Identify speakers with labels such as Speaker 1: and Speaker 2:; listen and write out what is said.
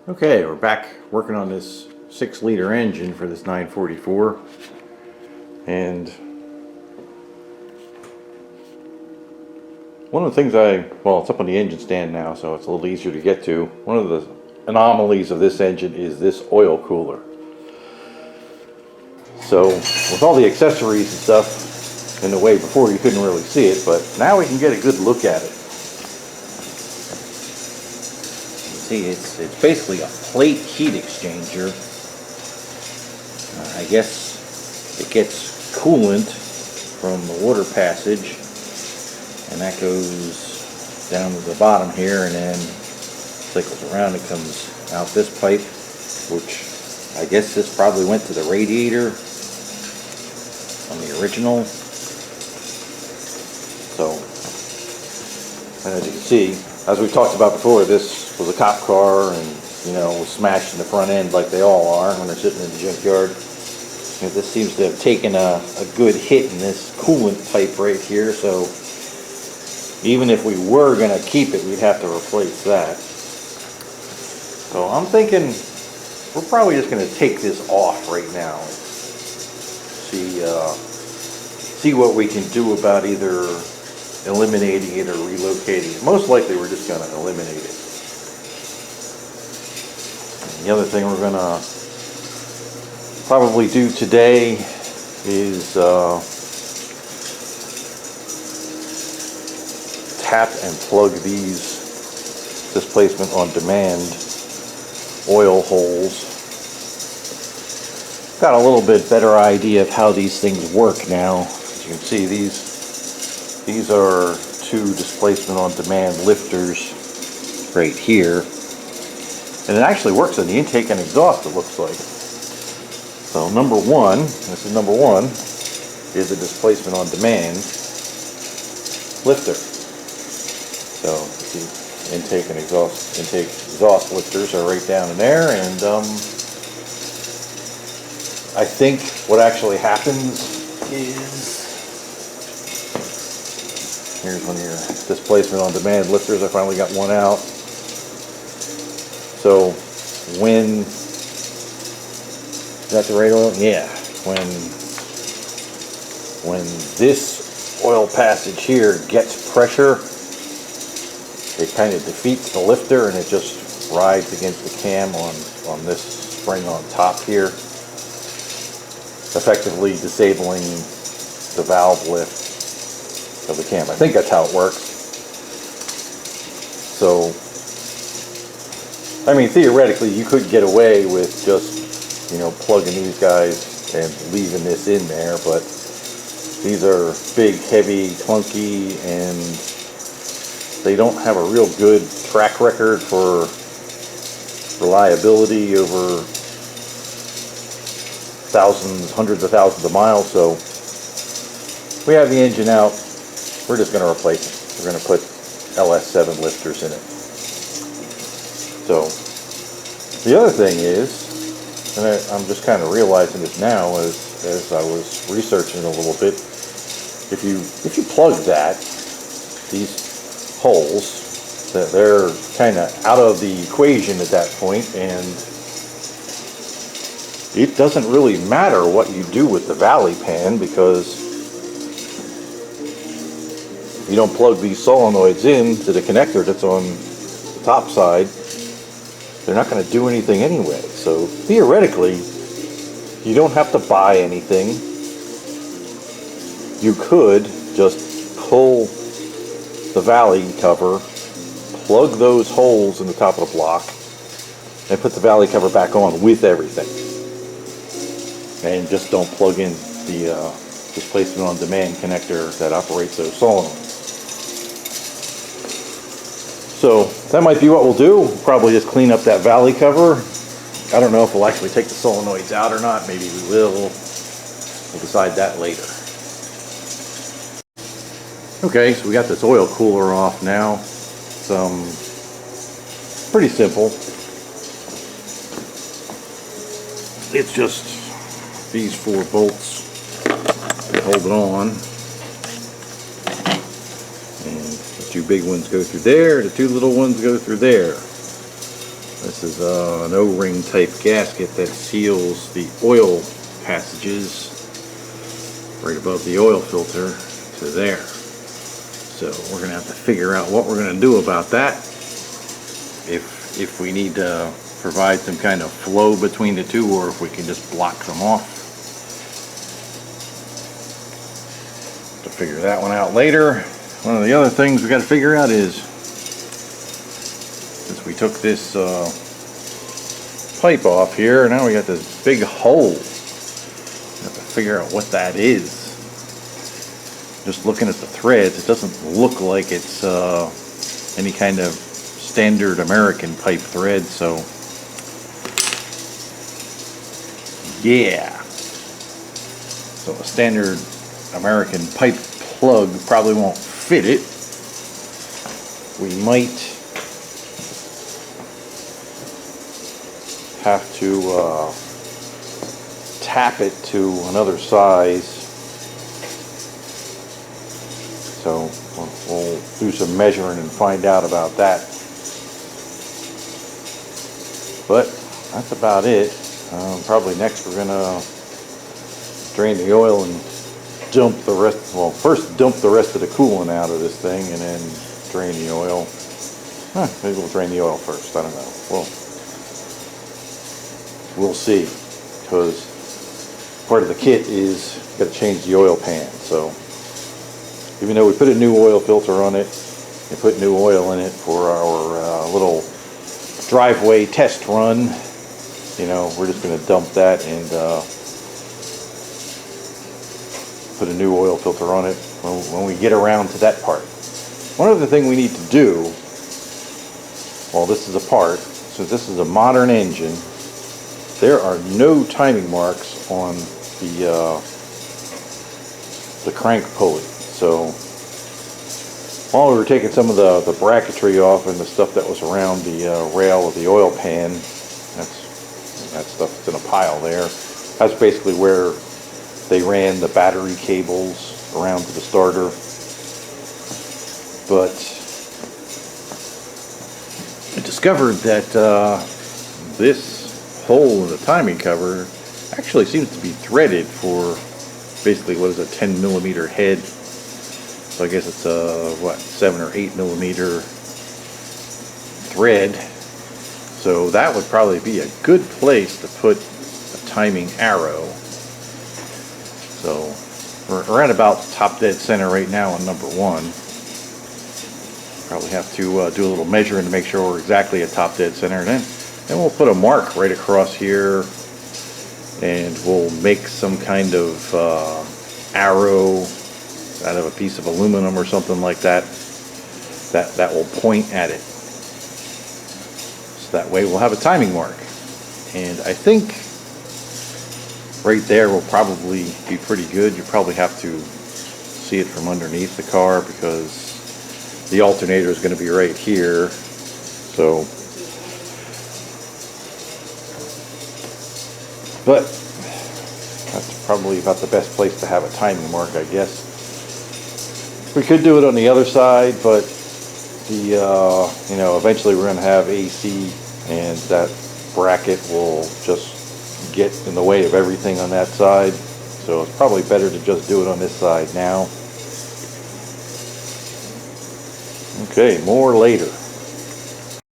Speaker 1: Okay, we're back working on this 6-liter engine for this 944, and one of the things it's up on the engine stand now, so it's a little easier to get to. One of the anomalies of this engine is this oil cooler. So with all the accessories and stuff in the way before, you couldn't really see it, but now we can get a good look at it. See, it's basically a plate heat exchanger. I guess it gets coolant from the water passage, and that goes down to the bottom here and then cycles around. It comes out this pipe, which I guess this probably went to the radiator on the original. So, and as you can see, as we've talked about before, this was a cop car and, was smashed in the front end like they all are when they're sitting in the junkyard. This seems to have taken a good hit in this coolant pipe right here, so even if we were going to keep it, we'd have to replace that. So I'm thinking we're probably just going to take this off right now. See what we can do about either eliminating it or relocating it. Most likely we're just going to eliminate it. And the other thing we're going to probably do today is tap and plug these displacement on demand oil holes. Got a little bit better idea of how these things work now. As you can see, these are two displacement on demand lifters right here, and it actually works on the intake and exhaust, it looks like. So number one, this is number one, is a displacement on demand lifter. So the intake and exhaust lifters are right down in there, and I think what actually happens is, here's one of your displacement on demand lifters. I finally got one out. So when, is that the right oil? Yeah. When this oil passage here gets pressure, it kind of defeats the lifter and it just rides against the cam on this spring on top here, effectively disabling the valve lift of the cam. I think that's how it works. So, I mean, theoretically, you could get away with just, plugging these guys and leaving this in there, but these are big, heavy, clunky, and they don't have a real good track record for reliability over hundreds of thousands of miles. So we have the engine out. We're just going to replace it. We're going to put LS7 lifters in it. So the other thing is, and I'm just kind of realizing this now as I was researching a little bit, if you plug these holes, they're kind of out of the equation at that point, and it doesn't really matter what you do with the valley pan, because if you don't plug these solenoids in to the connector that's on the top side, they're not going to do anything anyway. So theoretically, you don't have to buy anything. You could just pull the valley cover, plug those holes in the top of the block, and put the valley cover back on with everything. And just don't plug in the displacement on demand connector that operates those solenoids. So that might be what we'll do. We'll probably just clean up that valley cover. I don't know if we'll actually take the solenoids out or not. Maybe we will. We'll decide that later. Okay, so we got this oil cooler off now. It's pretty simple. It's just these 4 bolts that hold it on. And the 2 big ones go through there, the 2 little ones go through there. This is an O-ring type gasket that seals the oil passages right above the oil filter to there. So we're going to have to figure out what we're going to do about that. If we need to provide some kind of flow between the two, or if we can just block them off. To figure that one out later. One of the other things we got to figure out is, since we took this pipe off here, now we got this big hole. We have to figure out what that is. Just looking at the threads, it doesn't look like it's any kind of standard American pipe thread, so yeah. So a standard American pipe plug probably won't fit it. We might have to tap it to another size. So we'll do some measuring and find out about that. But that's about it. Probably next we're gonna drain the oil and dump the rest. Well, first dump the rest of the coolant out of this thing, and then drain the oil. Maybe we'll drain the oil first. I don't know. We'll see, because part of the kit is got to change the oil pan. So even though we put a new oil filter on it and put new oil in it for our little driveway test run, you know, we're just going to dump that and put a new oil filter on it when we get around to that part. One other thing we need to do, while this is apart, since this is a modern engine, there are no timing marks on the crank pulley. So while we were taking some of the bracketry off and the stuff that was around the rail of the oil pan, that stuff that's in a pile there. That's basically where they ran the battery cables around to the starter. But I discovered that this hole in the timing cover actually seems to be threaded for basically what is a 10 millimeter head. So I guess it's a 7 or 8 millimeter thread. So that would probably be a good place to put a timing arrow. So we're at about top dead center right now on number 1. Probably have to do a little measuring to make sure we're exactly at top dead center. And then we'll put a mark right across here, and we'll make some kind of arrow out of a piece of aluminum or something like that, that will point at it. So that way we'll have a timing mark. And I think right there will probably be pretty good. You probably have to see it from underneath the car because the alternator is going to be right here. So, but that's probably about the best place to have a timing mark, I guess. We could do it on the other side, but the you know, eventually we're going to have AC, and that bracket will just get in the way of everything on that side. So it's probably better to just do it on this side now. Okay, more later.